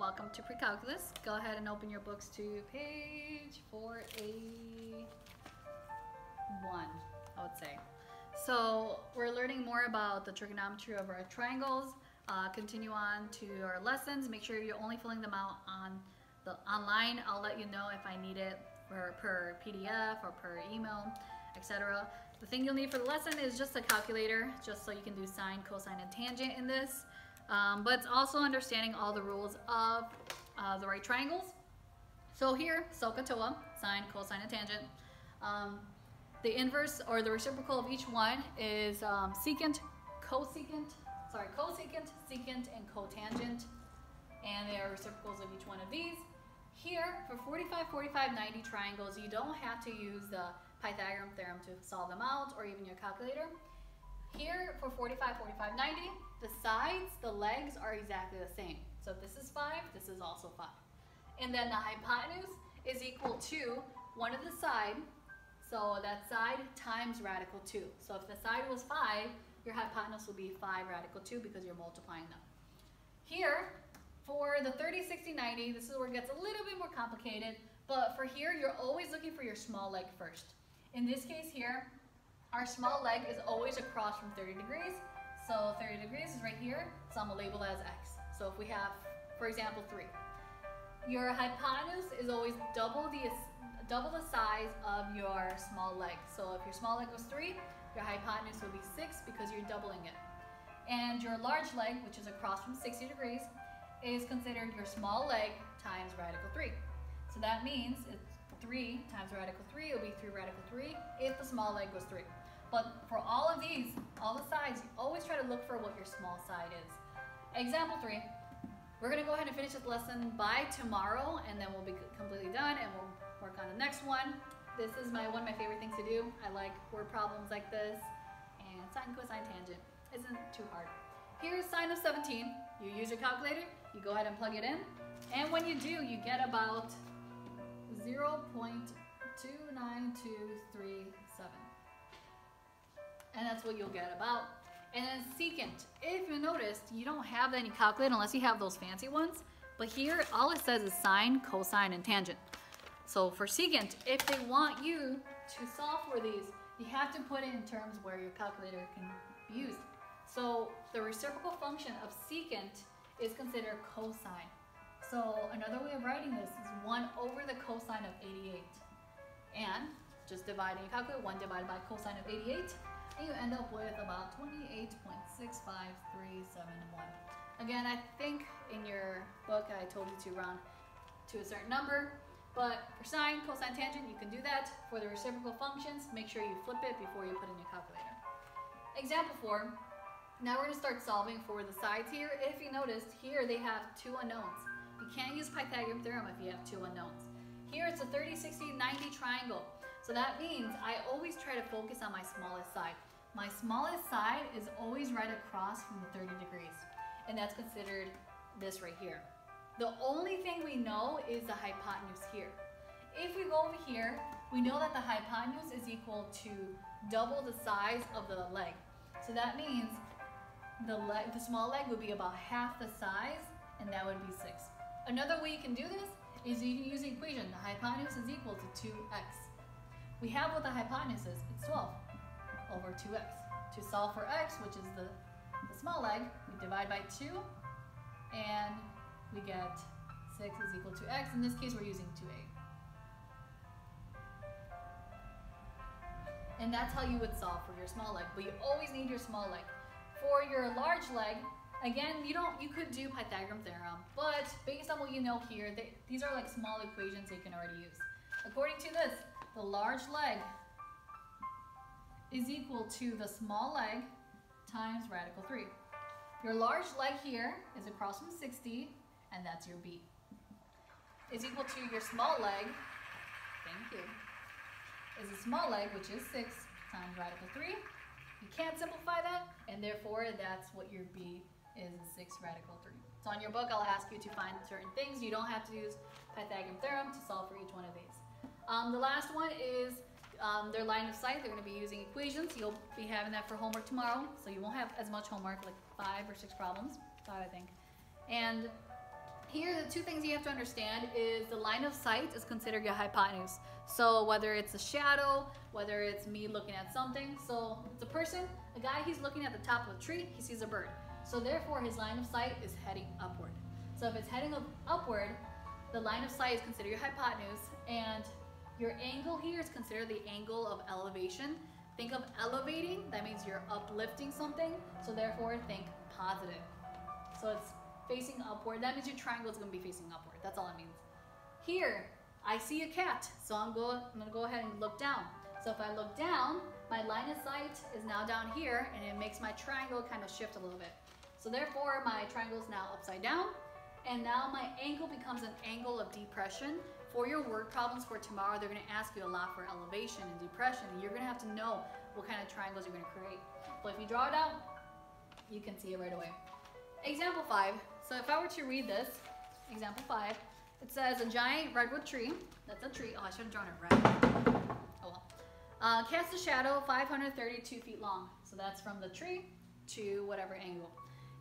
Welcome to Pre-Calculus. Go ahead and open your books to page 4A1, I would say. So we're learning more about the trigonometry of our triangles. Continue on to our lessons. Make sure you're only filling them out on the online. I'll let you know if I need it per PDF or per email, etc. The thing you'll need for the lesson is just a calculator, just so you can do sine, cosine, and tangent in this. But it's also understanding all the rules of the right triangles. So here, SOHCAHTOA, sine, cosine, and tangent. The inverse or the reciprocal of each one is secant, secant, and cotangent. And they are reciprocals of each one of these. Here, for 45, 45, 90 triangles, you don't have to use the Pythagorean theorem to solve them out, or even your calculator. Here, for 45, 45, 90, the sides, the legs are exactly the same. So if this is 5, this is also 5. And then the hypotenuse is equal to one of the side, so that side times radical 2. So if the side was 5, your hypotenuse will be 5 radical 2 because you're multiplying them. Here, for the 30, 60, 90, this is where it gets a little bit more complicated, but for here, you're always looking for your small leg first. In this case here, our small leg is always across from 30 degrees. So 30 degrees is right here, so I'm going to label as x. So if we have, for example, 3. Your hypotenuse is always double the size of your small leg. So if your small leg was 3, your hypotenuse will be 6 because you're doubling it. And your large leg, which is across from 60 degrees, is considered your small leg times radical 3. So that means it's 3 times radical 3, it will be 3 radical 3 if the small leg was 3. But for all of these, all the sides, you always try to look for what your small side is. Example 3, we're going to go ahead and finish this lesson by tomorrow, and then we'll be completely done, and we'll work on the next one. This is one of my favorite things to do. I like word problems like this, and sine, cosine, tangent isn't too hard. Here's sine of 17. You use your calculator, you go ahead and plug it in, and when you do, you get about 0.29237. And that's what you'll get about. And then secant, if you noticed, you don't have any calculator unless you have those fancy ones. But here, all it says is sine, cosine, and tangent. So for secant, if they want you to solve for these, you have to put it in terms where your calculator can be used. So the reciprocal function of secant is considered cosine. So another way of writing this is 1 over the cosine of 88. And just dividing your calculator, 1 divided by cosine of 88, and you end up with about 28.65371. Again, I think in your book I told you to round to a certain number, but for sine, cosine, tangent, you can do that. For the reciprocal functions, make sure you flip it before you put in your calculator. Example 4, now we're going to start solving for the sides here. If you noticed, here they have 2 unknowns. You can't use Pythagorean theorem if you have 2 unknowns. Here it's a 30, 60, 90 triangle. So that means I always try to focus on my smallest side. My smallest side is always right across from the 30 degrees. And that's considered this right here. The only thing we know is the hypotenuse here. If we go over here, we know that the hypotenuse is equal to double the size of the leg. So that means the small leg would be about half the size, and that would be 6. Another way you can do this is you can use the equation. The hypotenuse is equal to 2x. We have what the hypotenuse is. It's 12 over 2x. To solve for x, which is the small leg, we divide by 2, and we get 6 is equal to x. In this case, we're using 2a. And that's how you would solve for your small leg, but you always need your small leg. For your large leg, again, you could do Pythagorean theorem, but based on what you know here, these are like small equations that you can already use. According to this, the large leg is equal to the small leg times radical 3. Your large leg here is across from 60, and that's your b. Is equal to your small leg, thank you, is a small leg, which is 6 times radical 3. You can't simplify that, and therefore that's what your b is 6 radical 3. So on your book, I'll ask you to find certain things. You don't have to use Pythagorean theorem to solve for each one of these. The last one is their line of sight. They're going to be using equations. You'll be having that for homework tomorrow, so you won't have as much homework, like 5 or 6 problems, 5 I think. And Here, the two things you have to understand is the line of sight is considered your hypotenuse. So whether it's a shadow, whether it's me looking at something. So it's a person, a guy, he's looking at the top of a tree, he sees a bird. So therefore his line of sight is heading upward. So if it's heading upward, the line of sight is considered your hypotenuse, and your angle here is considered the angle of elevation. Think of elevating, that means you're uplifting something, so therefore think positive. So it's facing upward, that means your triangle is going to be facing upward. That's all it means. Here, I see a cat, so I'm going to go ahead and look down. So if I look down, my line of sight is now down here, and it makes my triangle kind of shift a little bit. So therefore, my triangle is now upside down, and now my angle becomes an angle of depression. For your word problems for tomorrow, they're going to ask you a lot for elevation and depression, and you're going to have to know what kind of triangles you're going to create. But if you draw it out, you can see it right away. Example 5. So if I were to read this, example 5, it says a giant redwood tree, that's a tree, oh I should have drawn it red, oh well, casts a shadow 532 feet long. So that's from the tree to whatever angle.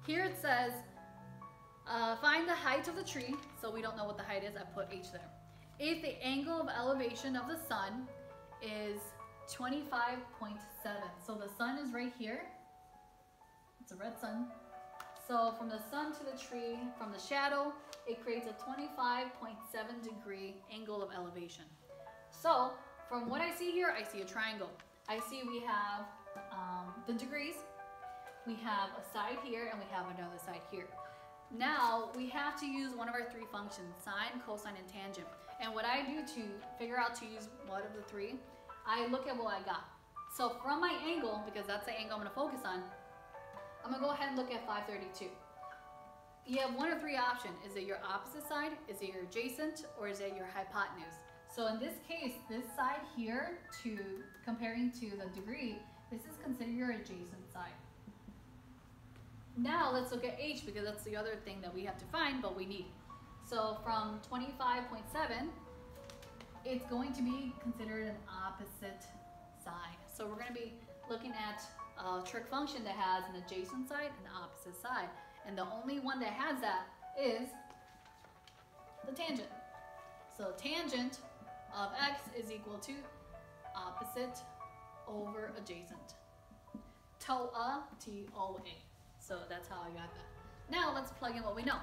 Here it says, find the height of the tree, so we don't know what the height is, I put H there. If the angle of elevation of the sun is 25.7, so the sun is right here, it's a red sun. So from the sun to the tree, from the shadow, it creates a 25.7 degree angle of elevation. So from what I see here, I see a triangle. I see we have the degrees, we have a side here, and we have another side here. Now we have to use one of our three functions, sine, cosine, and tangent. And what I do to figure out to use one of the three, I look at what I got. So from my angle, because that's the angle I'm going to focus on, I'm going to go ahead and look at 532. You have one of three options. Is it your opposite side? Is it your adjacent? Or is it your hypotenuse? So in this case, this side here, comparing to the degree, this is considered your adjacent side. Now let's look at H, because that's the other thing that we have to find, but we need. So from 25.7, it's going to be considered an opposite side. So we're going to be looking at a trig function that has an adjacent side and an opposite side. And the only one that has that is the tangent. So tangent of x is equal to opposite over adjacent. TOA, T-O-A. So that's how I got that. Now let's plug in what we know.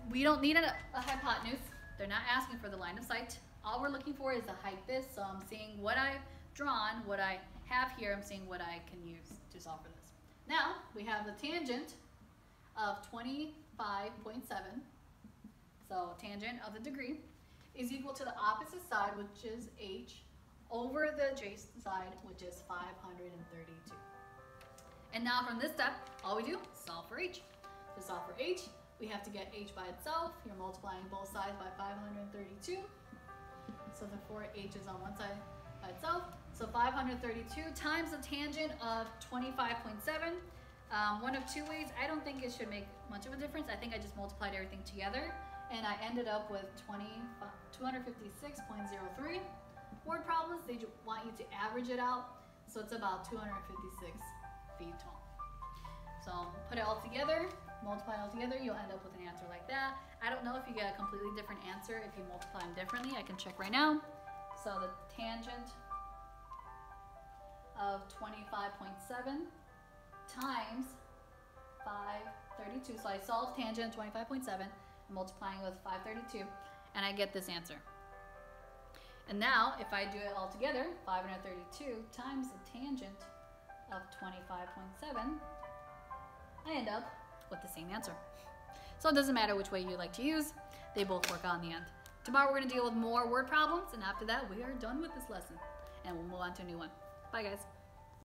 We don't need a hypotenuse. They're not asking for the line of sight. All we're looking for is the height this. So I'm seeing what I've drawn, what I have here. I'm seeing what I can use to solve for this. Now we have the tangent of 25.7. So tangent of the degree is equal to the opposite side, which is h, over the adjacent side, which is 532. And now from this step, all we do is solve for h. To solve for h, we have to get h by itself. You're multiplying both sides by 532. So therefore h is on one side by itself. So 532 times the tangent of 25.7. One of two ways. I don't think it should make much of a difference. I think I just multiplied everything together, and I ended up with 256.03. Word problems, they want you to average it out, so it's about 256 feet tall. So put it all together, multiply it all together, you'll end up with an answer like that. I don't know if you get a completely different answer if you multiply them differently. I can check right now. So the tangent of 25.7 times 532. So I solved tangent 25.7, multiplying with 532, and I get this answer. And now, if I do it all together, 532 times the tangent of 25.7, I end up with the same answer. So it doesn't matter which way you like to use, they both work out in the end. Tomorrow we're going to deal with more word problems, and after that we are done with this lesson, and we'll move on to a new one. Bye guys.